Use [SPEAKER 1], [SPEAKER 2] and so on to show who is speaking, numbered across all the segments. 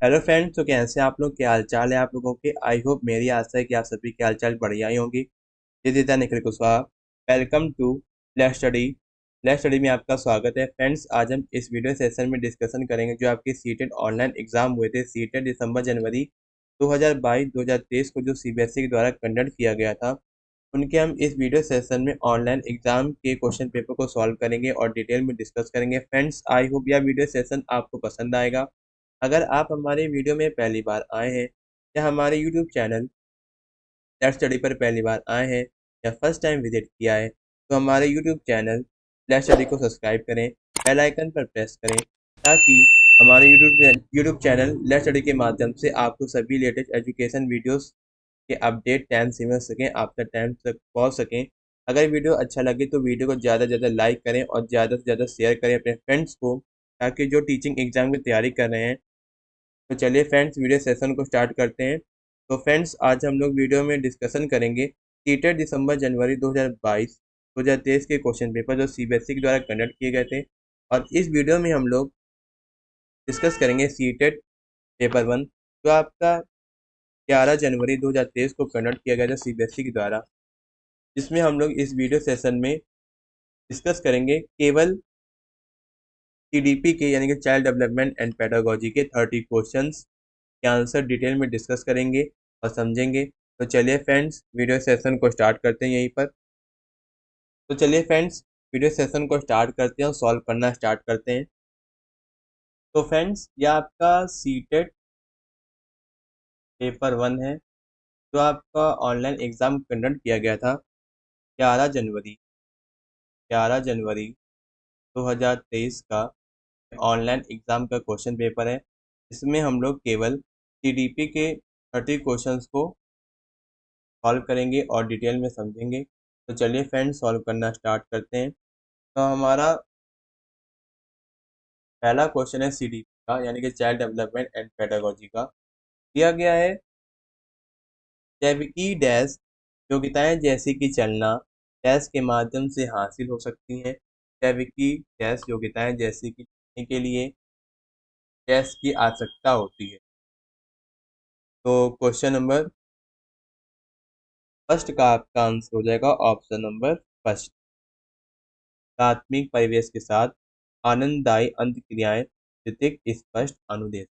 [SPEAKER 1] Hello friends, तो कैसे आप लोग? क्या हाल चाल है आप लोगों के? आई होप, मेरी आशा है कि आप सभी के हाल चाल बढ़िया ही होंगी। ये Nikhil Kushwaha. Welcome to let's study. Let's study में आपका स्वागत है। फ्रेंड्स, आज हम इस वीडियो सेशन में डिस्कशन करेंगे जो आपके सीटेट ऑनलाइन एग्जाम हुए थे। सीटेट दिसंबर जनवरी 2022-2023 को जो सीबीएसई के द्वारा कंडक्ट किया गया था, उनके हम इस वीडियो सेशन में ऑनलाइन एग्जाम के क्वेश्चन पेपर को सॉल्व करेंगे और डिटेल में डिस्कस करेंगे। फ्रेंड्स, आई होप यह वीडियो सेशन आपको पसंद आएगा। अगर आप हमारे वीडियो में पहली बार आए हैं या हमारे यूट्यूब चैनल लेट्स स्टडी पर पहली बार आए हैं या फर्स्ट टाइम विजिट किया है, तो हमारे यूट्यूब चैनल लेट्स स्टडी को सब्सक्राइब करें, बेल आइकन पर प्रेस करें, ताकि हमारे यूट्यूब चैनल लेट्स स्टडी के माध्यम से आपको सभी लेटेस्ट एजुकेशन वीडियोस के अपडेट टाइम से मिल सकें, आप तक टाइम तक पहुँच सकें। अगर वीडियो अच्छा लगे तो वीडियो को ज़्यादा से ज़्यादा लाइक करें और ज़्यादा से ज़्यादा शेयर करें अपने फ्रेंड्स को, ताकि जो टीचिंग एग्जाम की तैयारी कर रहे हैं। तो चलिए फ्रेंड्स, वीडियो सेशन को स्टार्ट करते हैं। तो फ्रेंड्स, आज हम लोग वीडियो में डिस्कशन करेंगे सीटेट दिसंबर जनवरी 2022-2023 के क्वेश्चन पेपर जो सीबीएसई के द्वारा कंडक्ट किए गए थे। और इस वीडियो में हम लोग डिस्कस करेंगे सीटेट पेपर 1, जो आपका 11 जनवरी 2023 को कंडक्ट किया गया था सीबीएसई के द्वारा, जिसमें हम लोग इस वीडियो सेशन में डिस्कस करेंगे केवल सीडीपी के यानी कि चाइल्ड डेवलपमेंट एंड पेडागोजी के 30 क्वेश्चंस के आंसर डिटेल में डिस्कस करेंगे और समझेंगे। तो चलिए फ्रेंड्स, वीडियो सेशन को स्टार्ट करते हैं यहीं पर। तो चलिए फ्रेंड्स, वीडियो सेशन को स्टार्ट करते हैं और सॉल्व करना स्टार्ट करते हैं। तो फ्रेंड्स, यह आपका सीटेट पेपर 1 है, जो आपका ऑनलाइन एग्ज़ाम कंडक्ट किया गया था 11 जनवरी 2023 का ऑनलाइन एग्ज़ाम का क्वेश्चन पेपर है। इसमें हम लोग केवल सीडीपी के 30 क्वेश्चंस को सॉल्व करेंगे और डिटेल में समझेंगे। तो चलिए फ्रेंड्स, सॉल्व करना स्टार्ट करते हैं। तो हमारा पहला क्वेश्चन है सीडीपी का यानी कि चाइल्ड डेवलपमेंट एंड पेडागोजी का। दिया गया है जैविकी डैश योग्यताएं जैसे कि चलना डैश के माध्यम से हासिल हो सकती हैं। जैविकी डैश योग्यताएं जैसे कि चलने के लिए डैश की आवश्यकता होती है। तो क्वेश्चन नंबर फर्स्ट का आपका आंसर हो जाएगा ऑप्शन नंबर फर्स्ट। प्राथमिक परिवेश के साथ आनंददायी अंत क्रियाएं प्रतीक स्पष्ट अनुदेश।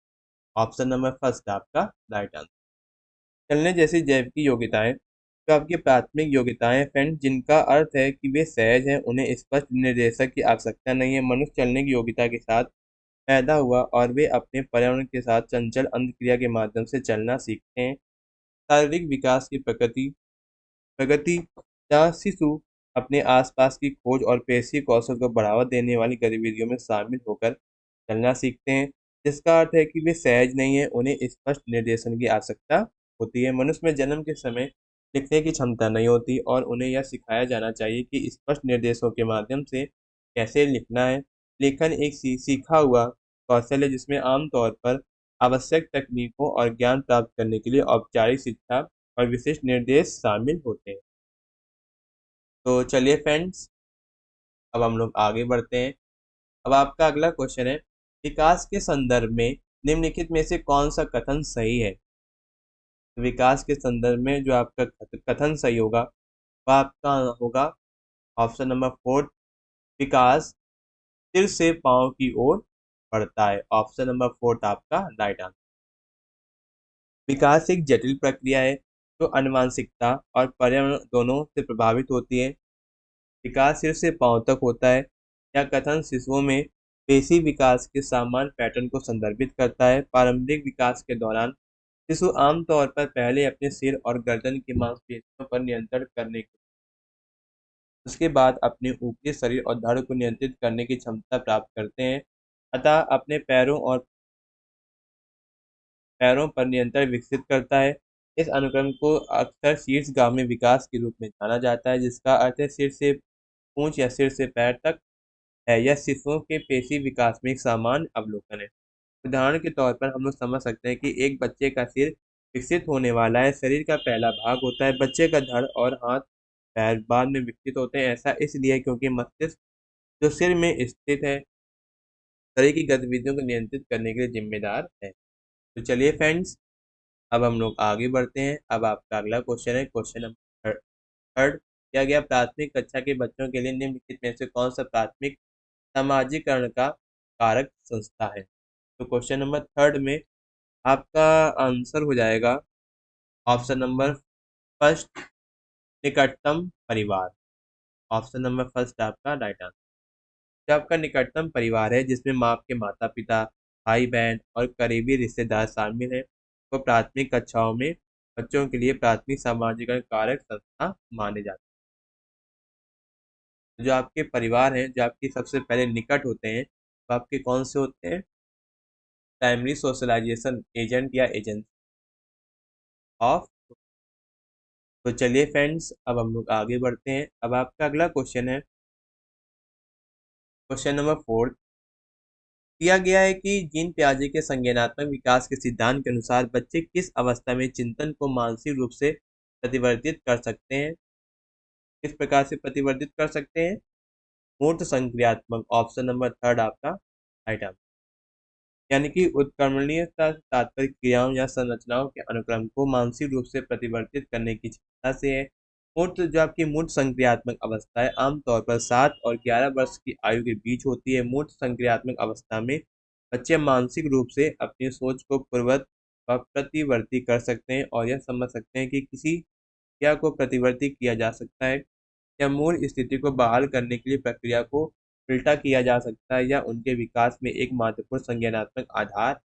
[SPEAKER 1] ऑप्शन नंबर फर्स्ट आपका राइट आंसर। चलने जैसी जैविक योग्यताएं जो आपकी प्राथमिक योग्यताएं फ्रेंड, जिनका अर्थ है कि वे सहज हैं, उन्हें स्पष्ट निर्देशक की आवश्यकता नहीं है। मनुष्य चलने की योग्यता के साथ पैदा हुआ और वे अपने पर्यावरण के साथ चंचल अंत क्रिया के माध्यम से चलना सीखते हैं। शारीरिक विकास की प्रगति प्रगति जहाँ शिशु अपने आसपास की खोज और पेशी कौशल को बढ़ावा देने वाली गतिविधियों में शामिल होकर चलना सीखते हैं, जिसका अर्थ है कि वे सहज नहीं है, उन्हें स्पष्ट निर्देशन की आवश्यकता होती है। मनुष्य में जन्म के समय लिखने की क्षमता नहीं होती और उन्हें यह सिखाया जाना चाहिए कि स्पष्ट निर्देशों के माध्यम से कैसे लिखना है। लेखन एक सीखा हुआ कौशल है जिसमें आमतौर पर आवश्यक तकनीकों और ज्ञान प्राप्त करने के लिए औपचारिक शिक्षा और विशिष्ट निर्देश शामिल होते हैं। तो चलिए फ्रेंड्स, अब हम लोग आगे बढ़ते हैं। अब आपका अगला क्वेश्चन है, विकास के संदर्भ में निम्नलिखित में से कौन सा कथन सही है? विकास के संदर्भ में जो आपका कथन सही होगा वह आपका होगा ऑप्शन नंबर 4। विकास सिर से पांव की ओर बढ़ता है। ऑप्शन नंबर 4 आपका राइट आंसर। विकास एक जटिल प्रक्रिया है जो आनुवंशिकता और पर्यावरण दोनों से प्रभावित होती है। विकास सिर से पांव तक होता है। यह कथन शिशुओं में पेशी विकास के सामान्य पैटर्न को संदर्भित करता है। प्रारंभिक विकास के दौरान शिशु आमतौर पर पहले अपने सिर और गर्दन की मांसपेशियों पर नियंत्रण करने के उसके बाद अपने ऊपरी शरीर और धड़ को नियंत्रित करने की क्षमता प्राप्त करते हैं। अतः अपने पैरों पर नियंत्रण विकसित करता है। इस अनुक्रम को अक्सर शीर्षगामी विकास के रूप में जाना जाता है, जिसका अर्थ है सिर से पूंछ या सिर से पैर तक है। यह शिशुओं के पेशी विकास में एक सामान्य अवलोकन है। उदाहरण के तौर पर हम लोग समझ सकते हैं कि एक बच्चे का सिर विकसित होने वाला है। शरीर का पहला भाग होता है। बच्चे का धड़ और हाथ पैर बाद में विकसित होते हैं। ऐसा इसलिए क्योंकि मस्तिष्क जो सिर में स्थित है शरीर की गतिविधियों को नियंत्रित करने के लिए जिम्मेदार है। तो चलिए फ्रेंड्स, अब हम लोग आगे बढ़ते हैं। अब आपका अगला क्वेश्चन है, क्वेश्चन नंबर थर्ड। किया गया प्राथमिक कक्षा के बच्चों के लिए निम्नलिखित में से कौन सा प्राथमिक सामाजिकरण का कारक संस्था है। तो क्वेश्चन नंबर थर्ड में आपका आंसर हो जाएगा ऑप्शन नंबर फर्स्ट, निकटतम परिवार। ऑप्शन नंबर फर्स्ट आपका राइट आंसर। जो आपका निकटतम परिवार है, जिसमें माँ के माता पिता, भाई बहन और करीबी रिश्तेदार शामिल हैं, वो प्राथमिक कक्षाओं में बच्चों के लिए प्राथमिक सामाजिक कारक संस्था माने जाते हैं। जो आपके परिवार हैं, जो आपके सबसे पहले निकट होते हैं, वो आपके कौन से होते हैं? प्राइमरी सोशलाइजेशन एजेंट या एजेंसी ऑफ। तो चलिए फ्रेंड्स, अब हम लोग आगे बढ़ते हैं। अब आपका अगला क्वेश्चन है, क्वेश्चन नंबर फोर्थ। किया गया है कि जीन पियाजे के संज्ञानात्मक विकास के सिद्धांत के अनुसार बच्चे किस अवस्था में चिंतन को मानसिक रूप से प्रतिवर्तित कर सकते हैं? किस प्रकार से प्रतिवर्तित कर सकते हैं? मूर्त संक्रियात्मक। ऑप्शन नंबर थर्ड आपका राइट आंसर। यानी कि उत्क्रमणीयता तात्पर्य क्रियाओं या संरचनाओं के अनुक्रम को मानसिक रूप से प्रतिवर्तित करने की क्षमता से है। मूर्त, जो आपकी मूर्त संक्रियात्मक अवस्था है, आमतौर पर 7 और 11 वर्ष की आयु के बीच होती है। मूर्त संक्रियात्मक अवस्था में बच्चे मानसिक रूप से अपनी सोच को पूर्ववत व प्रतिवर्ती कर सकते हैं और यह समझ सकते हैं कि किसी क्रिया को प्रतिवर्ती किया जा सकता है या मूल स्थिति को बहाल करने के लिए प्रक्रिया को उल्टा किया जा सकता है या उनके विकास में एक महत्वपूर्ण संज्ञानात्मक आधार।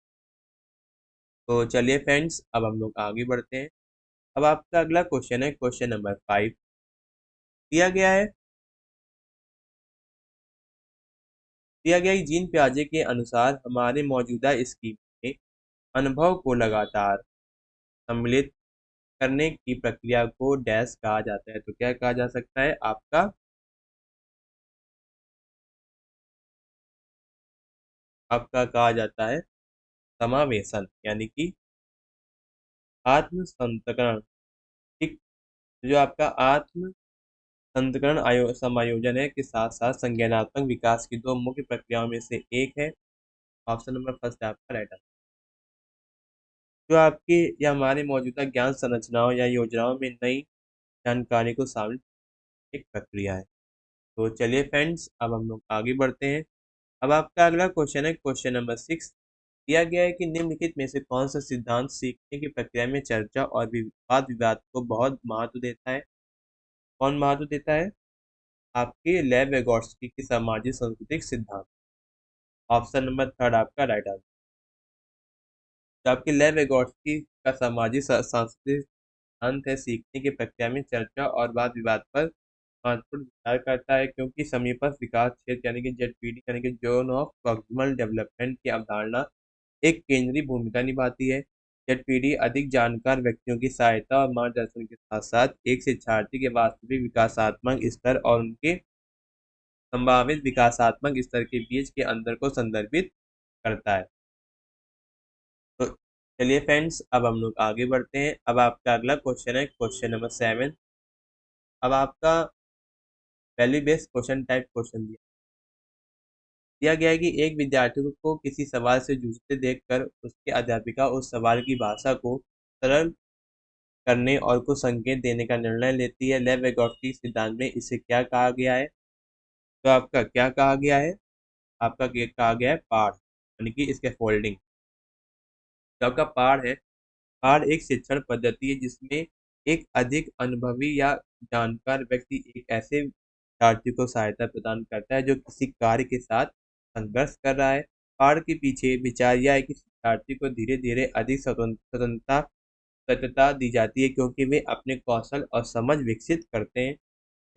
[SPEAKER 1] तो चलिए फ्रेंड्स, अब हम लोग आगे बढ़ते हैं। अब आपका अगला क्वेश्चन है, क्वेश्चन नंबर 5। दिया गया है जीन पियाजे के अनुसार हमारे मौजूदा स्कीम में अनुभव को लगातार सम्मिलित करने की प्रक्रिया को डैश कहा जाता है। तो क्या कहा जा सकता है? आपका कहा जाता है समावेशन, यानी कि आत्म संतकरण। ठीक। जो आपका आत्म संतकरण समायोजन है के साथ साथ संज्ञानात्मक विकास की दो मुख्य प्रक्रियाओं में से एक है। ऑप्शन नंबर फर्स्ट है आपका राइट आंसर। जो आपकी या हमारे मौजूदा ज्ञान संरचनाओं या योजनाओं में नई जानकारी को शामिल एक प्रक्रिया है। तो चलिए फ्रेंड्स, अब हम लोग आगे बढ़ते हैं। अब आपका अगला क्वेश्चन है, क्वेश्चन नंबर 6। दिया गया है कि निम्नलिखित में से कौन सा सिद्धांत सीखने की प्रक्रिया में चर्चा और वाद विवाद को बहुत महत्व देता है? कौन महत्व देता है? आपके लेव वेगोट्स्की की सामाजिक सांस्कृतिक सिद्धांत। ऑप्शन नंबर थर्ड आपका राइट आंसर। तो आपके लेव वेगोट्स्की का सामाजिक सांस्कृतिक सिद्धांत है सीखने की प्रक्रिया में चर्चा और वाद विवाद पर महत्वपूर्ण विचार करता है, क्योंकि समीपस्थ विकास क्षेत्र यानी कि जेडपीडी यानी कि जोन ऑफ प्रॉक्सिमल डेवलपमेंट की अवधारणा एक केंद्रीय भूमिका निभाती है। जेडपीडी अधिक जानकार व्यक्तियों की सहायता और मार्गदर्शन के साथ साथ एक शिक्षार्थी के वास्तविक विकासात्मक स्तर और उनके संभावित विकासात्मक स्तर के बीच के अंतर को संदर्भित करता है। तो चलिए फ्रेंड्स, अब हम लोग आगे बढ़ते हैं। अब आपका अगला क्वेश्चन है, क्वेश्चन नंबर 7। अब आपका value based question type question दिया गया है कि एक विद्यार्थी को किसी सवाल से जूझते देखकर उसके अध्यापिका उस सवाल की भाषा को सरल करने और कुछ संकेत देने का निर्णय लेती है। लेव वेगोट्स्की सिद्धांत में इसे क्या कहा गया है? तो आपका क्या कहा गया है? आपका कहा गया है पाठ, यानी कि इसके फोल्डिंग। जो आपका पाठ है, पाठ एक शिक्षण पद्धति है जिसमें एक अधिक अनुभवी या जानकार व्यक्ति एक ऐसे विद्यार्थी को सहायता प्रदान करता है जो किसी कार्य के साथ संघर्ष कर रहा है। पाठ के पीछे विचार यह है कि शिक्षार्थी को धीरे धीरे अधिक स्वतंत्रता दी जाती है, क्योंकि वे अपने कौशल और समझ विकसित करते हैं।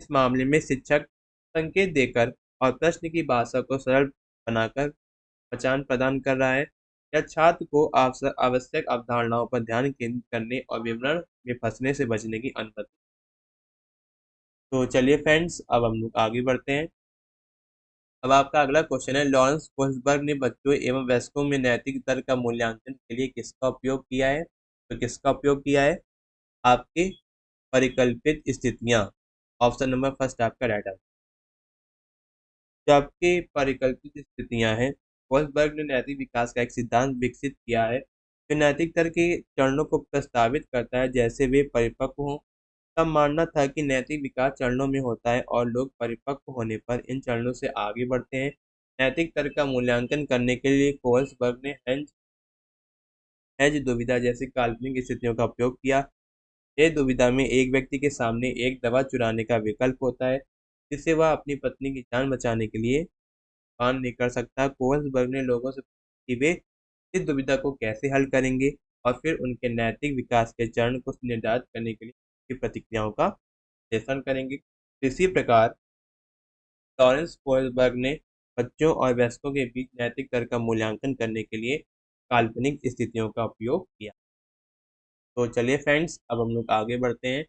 [SPEAKER 1] इस मामले में शिक्षक संकेत देकर और प्रश्न की भाषा को सरल बनाकर पहचान प्रदान कर रहा है या छात्र को आवश्यक अवधारणाओं पर ध्यान केंद्रित करने और विवरण में फंसने से बचने की अनुमति। तो चलिए फ्रेंड्स, अब हम लोग आगे बढ़ते हैं। अब आपका अगला क्वेश्चन है, लॉरेंस कोल्सबर्ग ने बच्चों एवं वयस्कों में नैतिक तर्क का मूल्यांकन के लिए किसका उपयोग किया है? तो किसका उपयोग किया है? आपके परिकल्पित स्थितियां। ऑप्शन नंबर फर्स्ट आपका राइट आंसर। जो आपके परिकल्पित स्थितियां हैं, कोल्सबर्ग ने नैतिक विकास का एक सिद्धांत विकसित किया है जो नैतिक तर्क के चरणों को प्रस्तावित करता है जैसे वे परिपक्व हों। का मानना था कि नैतिक विकास चरणों में होता है और लोग परिपक्व होने पर इन चरणों से आगे बढ़ते हैं। नैतिक तर्क का मूल्यांकन करने के लिए कोल्सबर्ग ने हेज दुविधा जैसी काल्पनिक स्थितियों का उपयोग किया। ये दुविधा में एक व्यक्ति के सामने एक दवा चुराने का विकल्प होता है जिससे वह अपनी पत्नी की जान बचाने के लिए पान नहीं कर सकता। कोल्सबर्ग ने लोगों से पूछा कि वे इस दुविधा को कैसे हल करेंगे और फिर उनके नैतिक विकास के चरण को निर्धारित करने के लिए उनकी प्रतिक्रियाओं का विश्लेषण करेंगे। इसी प्रकार लॉरेंस कोल्सबर्ग ने बच्चों और वयस्कों के बीच नैतिक तर्क का मूल्यांकन करने के लिए काल्पनिक स्थितियों का उपयोग किया। तो चलिए फ्रेंड्स, अब हम लोग आगे बढ़ते हैं।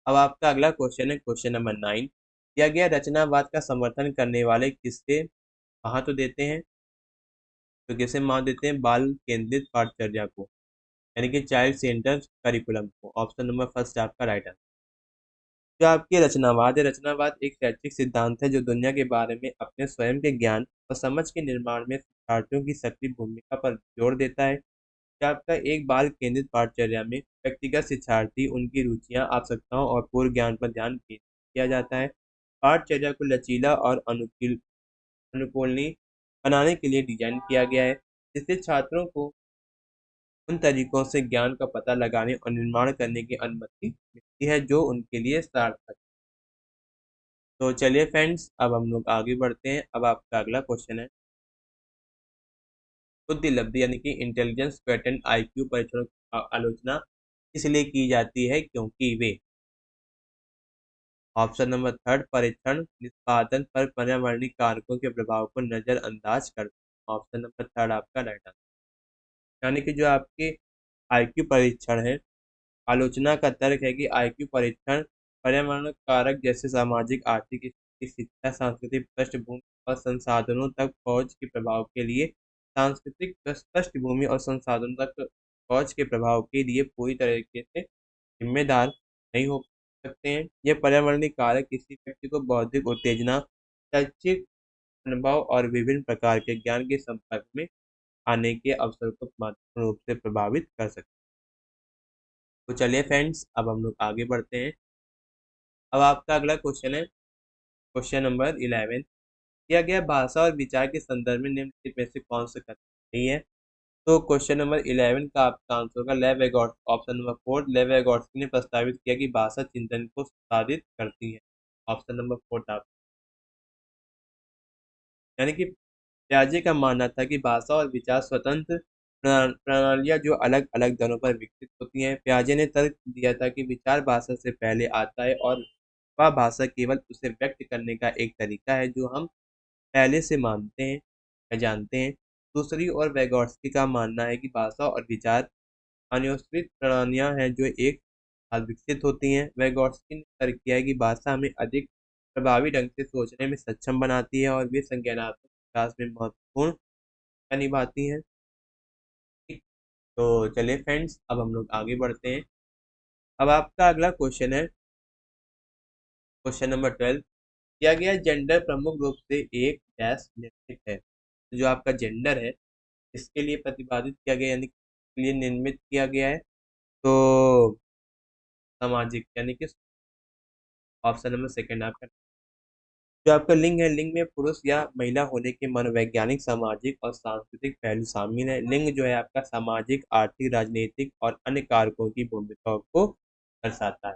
[SPEAKER 1] अब आपका अगला क्वेश्चन है क्वेश्चन नंबर 9। दिया गया रचनावाद का समर्थन करने वाले किससे महत्व देते हैं? तो किसे महत्व देते हैं? बाल केंद्रित पाठचर्या को, यानी कि चाइल्ड सेंटर करिकुलम को। ऑप्शन नंबर फर्स्ट आपका राइट आंसर। जो आपकी रचनावाद है, रचनावाद एक शैक्षिक सिद्धांत है जो दुनिया के बारे में अपने स्वयं के ज्ञान और समझ के निर्माण में शिक्षार्थियों की सक्रिय भूमिका पर जोर देता है। क्या आपका एक बाल केंद्रित पाठचर्या में व्यक्तिगत शिक्षार्थी, उनकी रुचियां, आवश्यकताओं और पूर्व ज्ञान पर ध्यान केंद्रित किया जाता है। पाठचर्या को लचीला और अनुकूलनीय बनाने के लिए डिजाइन किया गया है जिससे छात्रों को उन तरीकों से ज्ञान का पता लगाने और निर्माण करने की अनुमति मिलती है जो उनके लिए सार्थक है। तो चलिए फ्रेंड्स, अब हम लोग आगे बढ़ते हैं। अब आपका अगला क्वेश्चन है बुद्धि लब्धि यानी कि इंटेलिजेंस पेटेंट आईक्यू परीक्षणों की आलोचना इसलिए की जाती है क्योंकि वे। ऑप्शन नंबर थर्ड, परीक्षण निष्पादन पर पर्यावरणीय कारकों के प्रभाव को नजरअंदाज करते हैं। ऑप्शन नंबर थर्ड आपका राइट आंसर। यानी कि जो आपके आईक्यू परीक्षण है, आलोचना का तर्क है कि आईक्यू परीक्षण पर्यावरण कारक जैसे सामाजिक, आर्थिक स्थिति, शिक्षा, सांस्कृतिक पृष्ठभूमि और संसाधनों तक पहुंच के प्रभाव के लिए सांस्कृतिक पृष्ठभूमि और संसाधनों तक पहुंच के प्रभाव के लिए पूरी तरीके से जिम्मेदार नहीं हो सकते हैं। ये पर्यावरणीय कारक किसी व्यक्ति को बौद्धिक उत्तेजना, शैक्षिक अनुभव और विभिन्न प्रकार के ज्ञान के संपर्क में आने के अवसर को महत्वपूर्ण रूप से प्रभावित कर सकते हैं। तो चलिए फ्रेंड्स, अब हम लोग आगे बढ़ते हैं। अब आपका अगला क्वेश्चन है क्वेश्चन नंबर 11। दिया गया भाषा और विचार के संदर्भ में निम्नलिखित में से कौन सा कथन नहीं है? तो क्वेश्चन नंबर 11 का आपका आंसर होगा लेव एगोर्स्की। ऑप्शन नंबर 4, लेव एगोर्स्की ने प्रस्तावित किया कि भाषा चिंतन को साधित करती है। ऑप्शन नंबर 4 आप, यानी कि पियाजे का मानना था कि भाषा और विचार स्वतंत्र प्रणालियां जो अलग अलग दरों पर विकसित होती हैं। पियाजे ने तर्क दिया था कि विचार भाषा से पहले आता है और वह भाषा केवल उसे व्यक्त करने का एक तरीका है जो हम पहले से मानते हैं या जानते हैं। दूसरी ओर वैगोत्स्की का मानना है कि भाषा और विचार अन्योन्याश्रित प्रणालियां हैं जो एक साथ विकसित होती हैं। वैगोत्स्की ने तर्क किया है कि भाषा हमें अधिक प्रभावी ढंग से सोचने में सक्षम बनाती है और वे संज्ञानात्मक विकास में महत्वपूर्ण भूमिका निभाती हैं। ठीक। तो चलिए फ्रेंड्स, अब हम लोग आगे बढ़ते हैं। अब आपका अगला क्वेश्चन है क्वेश्चन नंबर 12। दिया गया जेंडर प्रमुख रूप से एक डैश निश्चित है। तो जो आपका जेंडर है इसके लिए प्रतिपादित किया गया, यानी के लिए निर्मित किया गया है। तो सामाजिक, यानी कि ऑप्शन नंबर सेकंड आपका। जो आपका लिंग है, लिंग में पुरुष या महिला होने के मनोवैज्ञानिक, सामाजिक और सांस्कृतिक पहलू शामिल है। लिंग जो है आपका सामाजिक, आर्थिक, राजनीतिक और अन्य कारकों की भूमिका को दर्शाता है।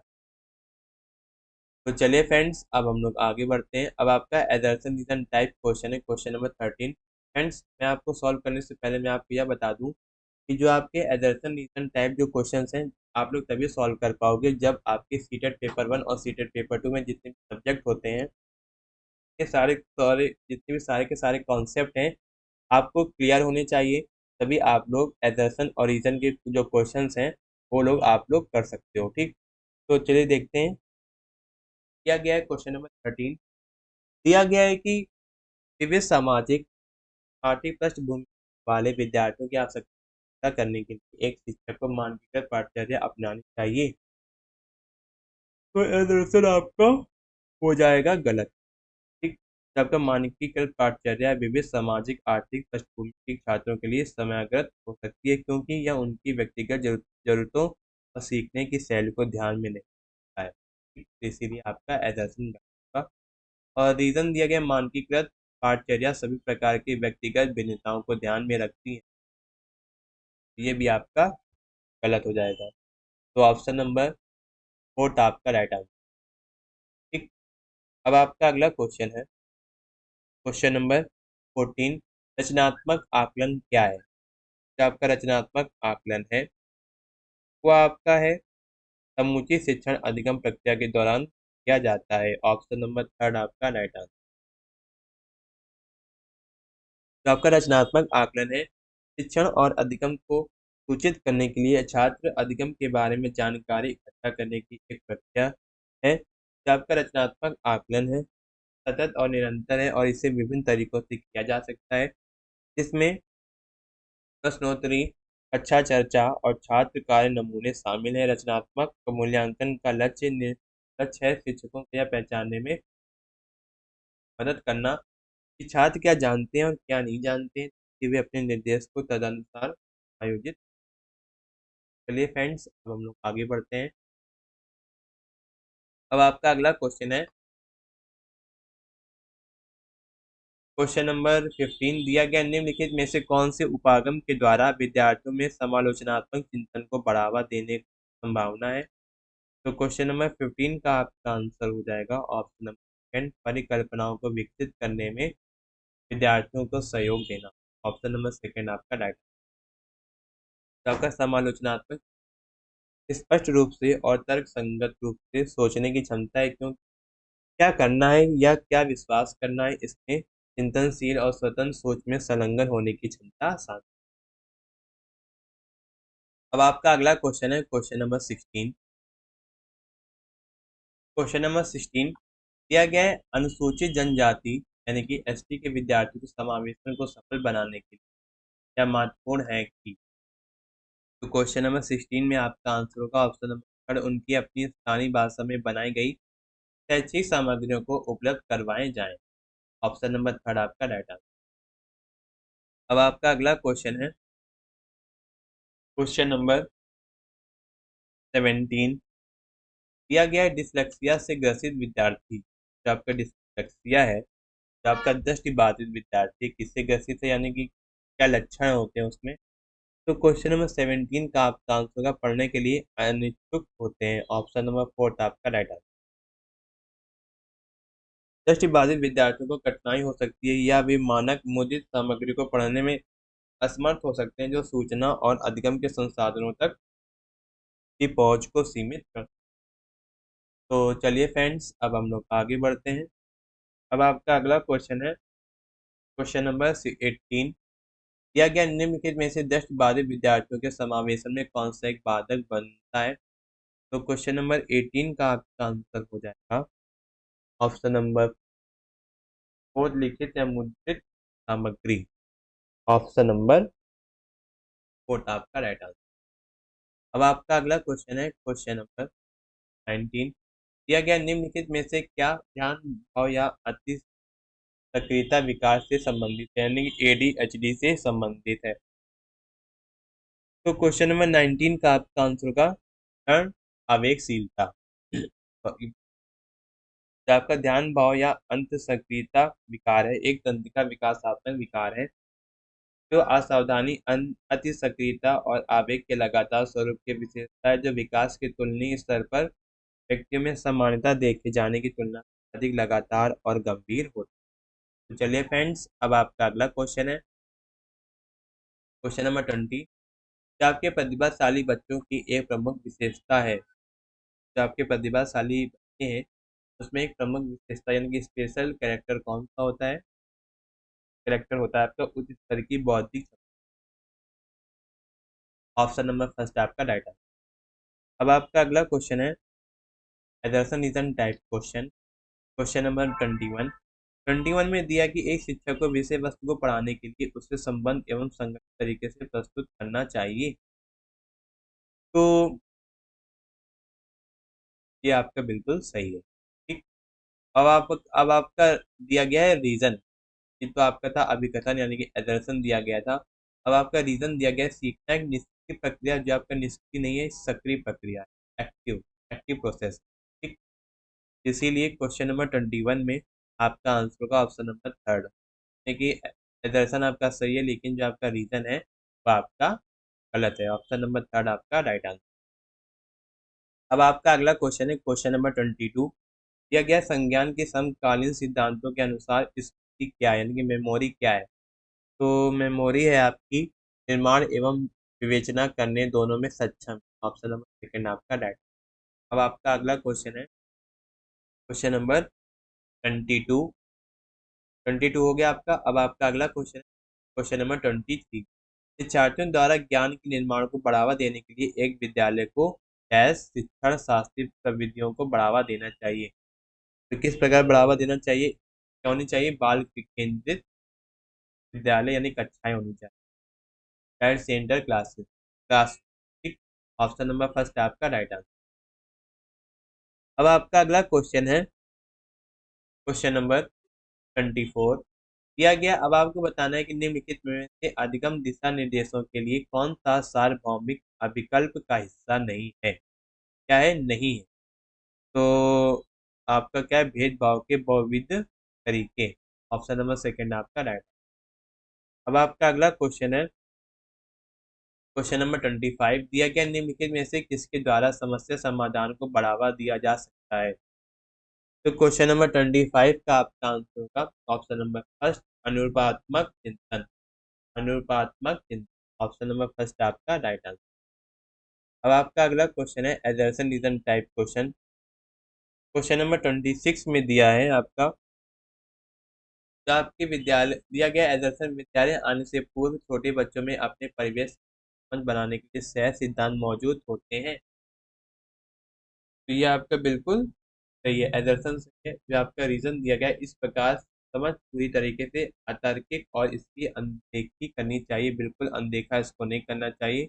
[SPEAKER 1] तो चलिए फ्रेंड्स, अब हम लोग आगे बढ़ते हैं। अब आपका एडर्सन रीजन टाइप क्वेश्चन है क्वेश्चन नंबर 13। फ्रेंड्स, मैं आपको सॉल्व करने से पहले मैं आपको यह बता दूं कि जो आपके एडर्सन रीजन टाइप जो क्वेश्चंस हैं आप लोग तभी सॉल्व कर पाओगे जब आपके सीटेट पेपर 1 और सीटेट पेपर 2 में जितने भी सब्जेक्ट होते हैं, ये सारे सारे जितने भी सारे के सारे कॉन्सेप्ट हैं आपको क्लियर होने चाहिए। तभी आप लोग एडर्सन और रीजन के जो क्वेश्चंस हैं वो लोग आप लोग कर सकते हो। ठीक, तो चलिए देखते हैं। दिया गया है क्वेश्चन नंबर 13। दिया गया है कि विविध सामाजिक, आर्थिक पृष्ठभूमि वाले विद्यार्थियों की आवश्यकता करने के लिए एक शिक्षक को मानवीकृत पाठचर्या अपनानी चाहिए। तो दरअसल आपका हो जाएगा गलत। ठीक, आपका मानकीकृत पाठचर्या विविध सामाजिक आर्थिक पृष्ठभूमि के छात्रों के लिए समयागत हो सकती है, क्योंकि यह उनकी व्यक्तिगत जरूरतों और सीखने की शैली को ध्यान में नहीं रखता है। इसीलिए आपका एजर्सन होगा। और रीजन दिया गया, मानकीकृत पाठचर्या सभी प्रकार की व्यक्तिगत भिन्नताओं को ध्यान में रखती है। ये भी आपका गलत हो जाएगा। तो ऑप्शन नंबर 4 आपका राइट आंसर। ठीक। अब आपका अगला क्वेश्चन है, क्वेश्चन नंबर 14। रचनात्मक आकलन क्या है? जो आपका रचनात्मक आकलन है वो आपका है समुचित शिक्षण अधिगम प्रक्रिया के दौरान किया जाता है। ऑप्शन नंबर 3 आपका राइट आंसर। जो आपका रचनात्मक आकलन है, शिक्षण और अधिगम को सूचित करने के लिए छात्र अधिगम के बारे में जानकारी इकट्ठा करने की एक प्रक्रिया है। जो आपका रचनात्मक आकलन है सतत और निरंतर है और इसे विभिन्न तरीकों से किया जा सकता है, जिसमें प्रश्नोत्तरी, कक्षा चर्चा और छात्र कार्य नमूने शामिल हैं। रचनात्मक मूल्यांकन का लक्ष्य है शिक्षकों को यह पहचानने में मदद करना कि छात्र क्या जानते हैं और क्या नहीं जानते हैं, कि वे अपने निर्देश को तदनुसार आयोजित। चलिए फ्रेंड्स, अब हम लोग आगे बढ़ते हैं। अब आपका अगला क्वेश्चन है, क्वेश्चन नंबर 15। दिया गया निम्नलिखित में से कौन से उपागम के द्वारा विद्यार्थियों में समालोचनात्मक चिंतन को बढ़ावा देने की संभावना है? तो क्वेश्चन नंबर 15 का आपका आंसर हो जाएगा ऑप्शन नंबर सेकंड, परिकल्पनाओं को विकसित करने में विद्यार्थियों को सहयोग देना। ऑप्शन नंबर सेकंड आपका राइट। तो आपका समालोचनात्मक स्पष्ट रूप से और तर्क संगत रूप से सोचने की क्षमता है, क्यों क्या करना है या क्या विश्वास करना है, इसमें चिंतनशील और स्वतंत्र सोच में संलग्न होने की क्षमता आसान। अब आपका अगला क्वेश्चन है, क्वेश्चन नंबर 16। क्वेश्चन नंबर 16 दिया गया है, अनुसूचित जनजाति यानी कि एसटी के विद्यार्थियों के समावेशन को सफल बनाने के लिए क्या महत्वपूर्ण है कि? तो क्वेश्चन नंबर 16 में आपका आंसर होगा ऑप्शन नंबर 3, उनकी अपनी स्थानीय भाषा में बनाई गई शैक्षिक सामग्रियों को उपलब्ध करवाए जाएं। ऑप्शन नंबर 3 आपका राइट आंसर। अब आपका अगला क्वेश्चन है, क्वेश्चन नंबर 17। दिया गया है, डिसलेक्सिया से ग्रसित विद्यार्थी, जो आपका डिसलेक्सिया है, जो आपका दृष्टिबाधित विद्यार्थी किससे ग्रसित है, यानी कि क्या लक्षण होते हैं उसमें? तो क्वेश्चन नंबर 17 का आपका आंसर होगा पढ़ने के लिए अनिच्छुक होते हैं। ऑप्शन नंबर 4 आपका राइट आंसर। दृष्टिबाधित विद्यार्थियों को कठिनाई हो सकती है या वे मानक मुद्रित सामग्री को पढ़ने में असमर्थ हो सकते हैं, जो सूचना और अधिगम के संसाधनों तक की पहुंच को सीमित कर। तो चलिए फ्रेंड्स, अब हम लोग आगे बढ़ते हैं। अब आपका अगला क्वेश्चन है, क्वेश्चन नंबर 18। दिया गया निम्नलिखित में से दृष्टिबाधित विद्यार्थियों के समावेशन में कौन सा एक बाधक बनता है? तो क्वेश्चन नंबर 18 का आपका आंसर हो जाएगा ऑप्शन नंबर 4, लिखित या मुद्रित सामग्री। ऑप्शन नंबर 4 आपका राइट आंसर। अब आपका अगला क्वेश्चन है, क्वेश्चन नंबर 19। दिया गया निम्नलिखित में से क्या ध्यान भाव या अति सक्रियता विकार से संबंधित है, यानी एडीएचडी से संबंधित है? तो क्वेश्चन नंबर 19 का आपका आंसर होगा क्षण आवेगशीलता। जो आपका ध्यान भाव या अंत सक्रियता विकार है, एक तंत्रिका विकासात्मक विकार है जो असावधानी, अति सक्रियता और आवेग के लगातार स्वरूप के विशेषता है, जो विकास के तुलनीय स्तर पर व्यक्तियों में सामान्यता देखे जाने की तुलना में अधिक लगातार और गंभीर होती है। तो चलिए फ्रेंड्स, अब आपका अगला क्वेश्चन है, क्वेश्चन नंबर 20। जो आपके प्रतिभाशाली बच्चों की एक प्रमुख विशेषता है, जो आपके प्रतिभाशाली बच्चे हैं उसमें एक प्रमुख विशेषता यानी कि स्पेशल कैरेक्टर कौन सा होता है? कैरेक्टर होता है आपका उच्च स्तर की बौद्धिक क्षमता। ऑप्शन नंबर फर्स्ट आपका राइट आंसर। अब आपका अगला क्वेश्चन है, एडर्सनिज्म टाइप क्वेश्चन, क्वेश्चन नंबर 21। 21 में दिया कि एक शिक्षक को विषय वस्तु को पढ़ाने के लिए उससे संबंध एवं संगत तरीके से प्रस्तुत करना चाहिए। तो ये आपका बिल्कुल सही है। ठीक। अब आपका दिया गया है रीजन। ये तो आपका था अभिकथन यानी कि एदर्सन दिया गया था। अब आपका रीजन दिया गया है सीखना एक निष्क्रिय प्रक्रिया, जो आपका निष्क्रिय नहीं है, सक्रिय प्रक्रिया, एक्टिव एक्टिव प्रोसेस। ठीक। इसीलिए क्वेश्चन नंबर 21 में आपका आंसर होगा ऑप्शन नंबर थर्ड, कि दर्शन आपका सही है, लेकिन जो आपका रीजन है वो आपका गलत है। ऑप्शन नंबर थर्ड आपका राइट आंसर। अब आपका अगला क्वेश्चन है क्वेश्चन नंबर 22। दिया गया संज्ञान के समकालीन सिद्धांतों के अनुसार स्मृति क्या है, यानी कि मेमोरी क्या है। तो मेमोरी है आपकी निर्माण एवं विवेचना करने दोनों में सक्षम। ऑप्शन नंबर सेकंड आपका राइट। अब आपका अगला क्वेश्चन है क्वेश्चन नंबर 22। 22 हो गया आपका। अब आपका अगला क्वेश्चन है क्वेश्चन नंबर 23। शिक्षार्थियों द्वारा ज्ञान के निर्माण को बढ़ावा देने के लिए एक विद्यालय को गैस शिक्षण शास्त्रीय प्रविधियों को बढ़ावा देना चाहिए। तो किस प्रकार बढ़ावा देना चाहिए, क्या होनी चाहिए, बाल केंद्रित विद्यालय यानी कक्षाएं होनी चाहिए, चाइल्ड सेंटर क्लासेस क्लास। ठीक। ऑप्शन नंबर फर्स्ट आपका राइट आंसर। अब आपका अगला क्वेश्चन है क्वेश्चन नंबर 24। दिया गया, अब आपको बताना है कि निम्नलिखित में से अधिगम दिशा निर्देशों के लिए कौन सा सार्वभौमिक अभिकल्प का हिस्सा नहीं है। क्या है, नहीं है। तो आपका क्या है, भेदभाव के बहुविध तरीके। ऑप्शन नंबर सेकंड आपका राइट। अब आपका अगला क्वेश्चन है क्वेश्चन नंबर 25। दिया गया निम्नलिखित में से किसके द्वारा समस्या समाधान को बढ़ावा दिया जा सकता है। तो क्वेश्चन नंबर 25 का आपका आंसर होगा ऑप्शन नंबर फर्स्ट, अनुरूपात्मक चिंतन। अनुरूपात्मक चिंतन, ऑप्शन नंबर फर्स्ट आपका राइट आंसर। अब आपका अगला क्वेश्चन है assertion reason type question. Question number 26 में दिया है आपका, तो आपके विद्यालय दिया गया एजर्सन विद्यालय आने से पूर्व छोटे बच्चों में अपने परिवेश समझ बनाने के लिए सहज सिद्धांत मौजूद होते हैं। तो ये आपका बिल्कुल सही है, एजर्सन से है। जो आपका रीजन दिया गया है, इस प्रकार समझ पूरी तरीके से अतार्किक और इसकी अनदेखी करनी चाहिए, बिल्कुल अनदेखा इसको नहीं करना चाहिए।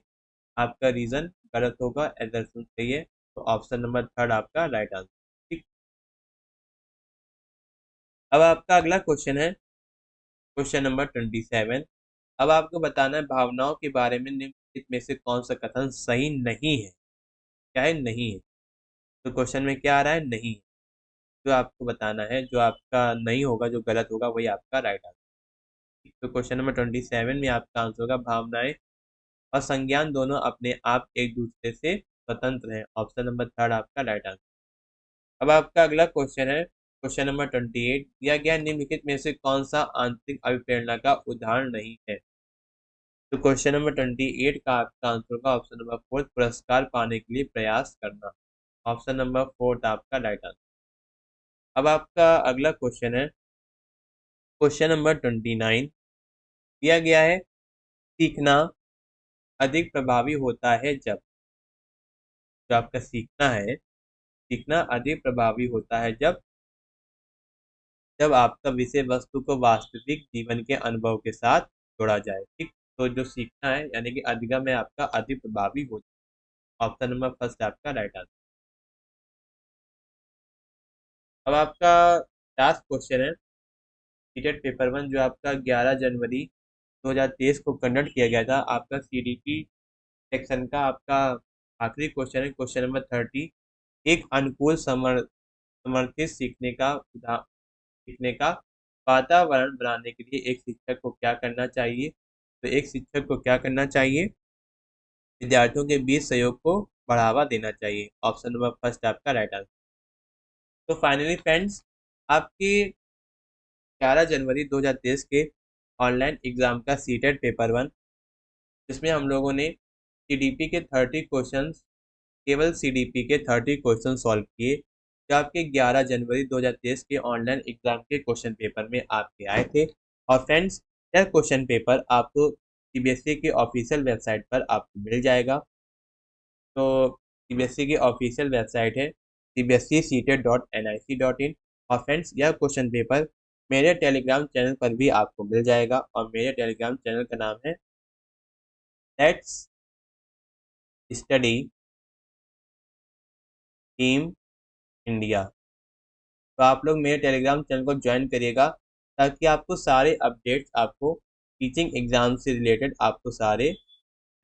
[SPEAKER 1] आपका रीजन गलत होगा, एजर्सन सही है। तो ऑप्शन नंबर थर्ड आपका राइट आंसर। ठीक। अब आपका अगला क्वेश्चन है क्वेश्चन नंबर 27। अब आपको बताना है भावनाओं के बारे में निम्नलिखित में से कौन सा कथन सही नहीं है। क्या है, नहीं है। तो क्वेश्चन में क्या आ रहा है, नहीं है। जो आपको बताना है, जो आपका नहीं होगा, जो गलत होगा, वही आपका राइट आंसर। तो क्वेश्चन नंबर 27 में आपका आंसर होगा भावनाएं और संज्ञान दोनों अपने आप एक दूसरे से स्वतंत्र हैं। ऑप्शन नंबर थर्ड आपका राइट आंसर। अब आपका अगला क्वेश्चन है क्वेश्चन नंबर 28। दिया गया निम्नलिखित में से कौन सा आंतरिक अभिप्रेरणा का उदाहरण नहीं है। तो क्वेश्चन नंबर 28 का आपका आंसर होगा ऑप्शन नंबर फोर्थ, पुरस्कार पाने के लिए प्रयास करना। ऑप्शन नंबर फोर्थ आपका राइट आंसर। अब आपका अगला क्वेश्चन है क्वेश्चन नंबर 29। दिया गया है सीखना अधिक प्रभावी होता है जब, जो आपका सीखना है, सीखना अधिक प्रभावी होता है जब जब आपका विषय वस्तु को वास्तविक जीवन के अनुभव के साथ जोड़ा जाए। ठीक। तो जो सीखना है यानी कि अधिगम है आपका अधिक प्रभावी हो जाए। ऑप्शन नंबर फर्स्ट आपका राइट आंसर। अब आपका लास्ट क्वेश्चन है सीटेट पेपर वन, जो आपका 11 जनवरी 2023 को कंडक्ट किया गया था। आपका सीडीपी सेक्शन का आपका आखिरी क्वेश्चन है क्वेश्चन नंबर 30। एक अनुकूल समर्थित सीखने का वातावरण बनाने के लिए एक शिक्षक को क्या करना चाहिए। तो एक शिक्षक को क्या करना चाहिए, विद्यार्थियों के बीच सहयोग को बढ़ावा देना चाहिए। ऑप्शन नंबर फर्स्ट आपका राइट आंसर। तो फाइनली फ्रेंड्स, आपकी 11 जनवरी 2023 के ऑनलाइन एग्जाम का सीटेट पेपर वन, जिसमें हम लोगों ने सीडीपी के 30 क्वेश्चंस, केवल सीडीपी के 30 क्वेश्चन सॉल्व किए, जो आपके 11 जनवरी 2023 के ऑनलाइन एग्जाम के क्वेश्चन पेपर में आपके आए थे। और फ्रेंड्स, यह क्वेश्चन पेपर आपको सीबीएसई की ऑफिशियल वेबसाइट पर आपको मिल जाएगा। तो सीबीएसई की ऑफिशियल वेबसाइट है cbsecseated.nic.in। और फ्रेंड्स, यह क्वेश्चन पेपर मेरे टेलीग्राम चैनल पर भी आपको मिल जाएगा, और मेरे टेलीग्राम चैनल का नाम है लेट्स स्टडी टीम इंडिया। तो आप लोग मेरे टेलीग्राम चैनल को ज्वाइन करिएगा, ताकि आपको सारे अपडेट्स, आपको टीचिंग एग्जाम से रिलेटेड आपको सारे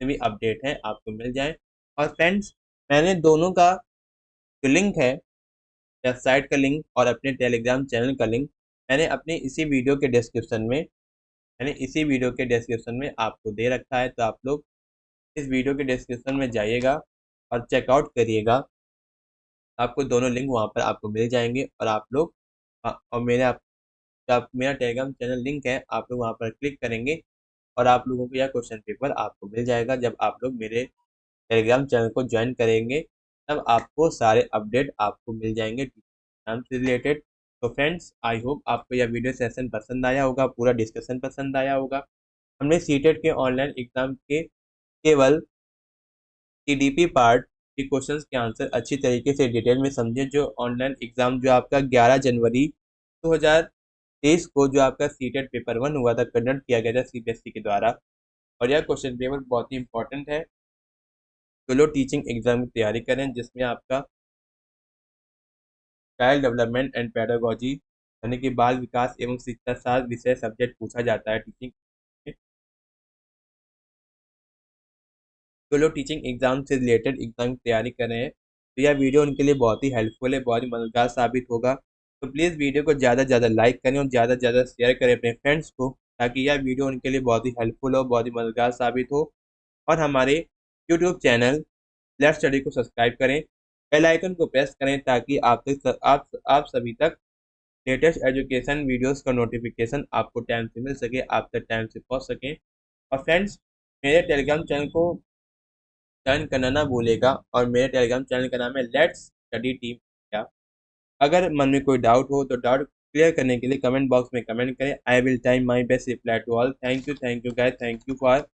[SPEAKER 1] भी अपडेट हैं आपको मिल जाए। और फ्रेंड्स, मैंने दोनों का जो लिंक है, वेबसाइट का लिंक और अपने टेलीग्राम चैनल का लिंक, मैंने अपने इसी वीडियो के डिस्क्रिप्शन में आपको दे रखा है। तो आप लोग इस वीडियो के डिस्क्रिप्शन में जाइएगा और चेकआउट करिएगा, आपको दोनों लिंक वहाँ पर आपको मिल जाएंगे। और आप लोग और मेरा टेलीग्राम चैनल लिंक है, आप लोग वहाँ पर क्लिक करेंगे और आप लोगों को यह क्वेश्चन पेपर आपको मिल जाएगा। जब आप लोग मेरे टेलीग्राम चैनल को ज्वाइन करेंगे, तब आपको सारे अपडेट आपको मिल जाएंगे एग्जाम से रिलेटेड। तो फ्रेंड्स, आई होप आपको यह वीडियो सेशन पसंद आया होगा, पूरा डिस्कशन पसंद आया होगा। हमने सीटेट के ऑनलाइन एग्जाम के केवल टीडीपी पार्ट के क्वेश्चंस के आंसर अच्छी तरीके से डिटेल में समझे। जो ऑनलाइन एग्जाम जो आपका 11 जनवरी 2023 को जो आपका सीटेट पेपर 1 हुआ था, कंडक्ट किया गया था सीबीएसई के द्वारा, और यह क्वेश्चन पेपर बहुत ही इंपॉर्टेंट है। तो लोग टीचिंग एग्जाम की तैयारी करें, जिसमें आपका चाइल्ड डेवलपमेंट एंड पेडागोजी यानी कि बाल विकास एवं शिक्षा शास्त्र विषय सब्जेक्ट पूछा जाता है टीचिंग। जो लोग टीचिंग एग्जाम से रिलेटेड एग्जाम की तैयारी कर रहे हैं, तो यह वीडियो उनके लिए बहुत ही हेल्पफुल है, बहुत ही मददगार साबित होगा। तो प्लीज़ वीडियो को ज़्यादा से ज़्यादा लाइक करें और ज़्यादा से ज़्यादा शेयर करें अपने फ्रेंड्स को, ताकि यह वीडियो उनके लिए बहुत ही हेल्पफुल हो, बहुत ही मददगार साबित हो। और हमारे यूट्यूब चैनल लेट्स स्टडी को सब्सक्राइब करें, बेल आइकन को प्रेस करें, ताकि आप सभी तक लेटेस्ट एजुकेशन वीडियोस का नोटिफिकेशन आपको टाइम से मिल सके, आप तक टाइम से पहुंच सके। और फ्रेंड्स, मेरे टेलीग्राम चैनल को ज्वाइन करना ना भूलेगा, और मेरे टेलीग्राम चैनल का नाम है लेट्स स्टडी टीम इंडिया। अगर मन में कोई डाउट हो, तो डाउट क्लियर करने के लिए कमेंट बॉक्स में कमेंट करें। I will time my best reply to all. Thank you guys, thank you for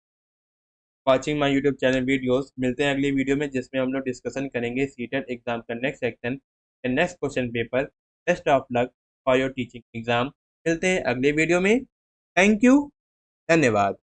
[SPEAKER 1] watching my YouTube channel videos. मिलते हैं अगली वीडियो में, जिसमें हम लोग डिस्कशन करेंगे सीटेट एग्जाम का next section and next question paper. Best of luck for your teaching exam. मिलते हैं अगले वीडियो में। थैंक यू, धन्यवाद।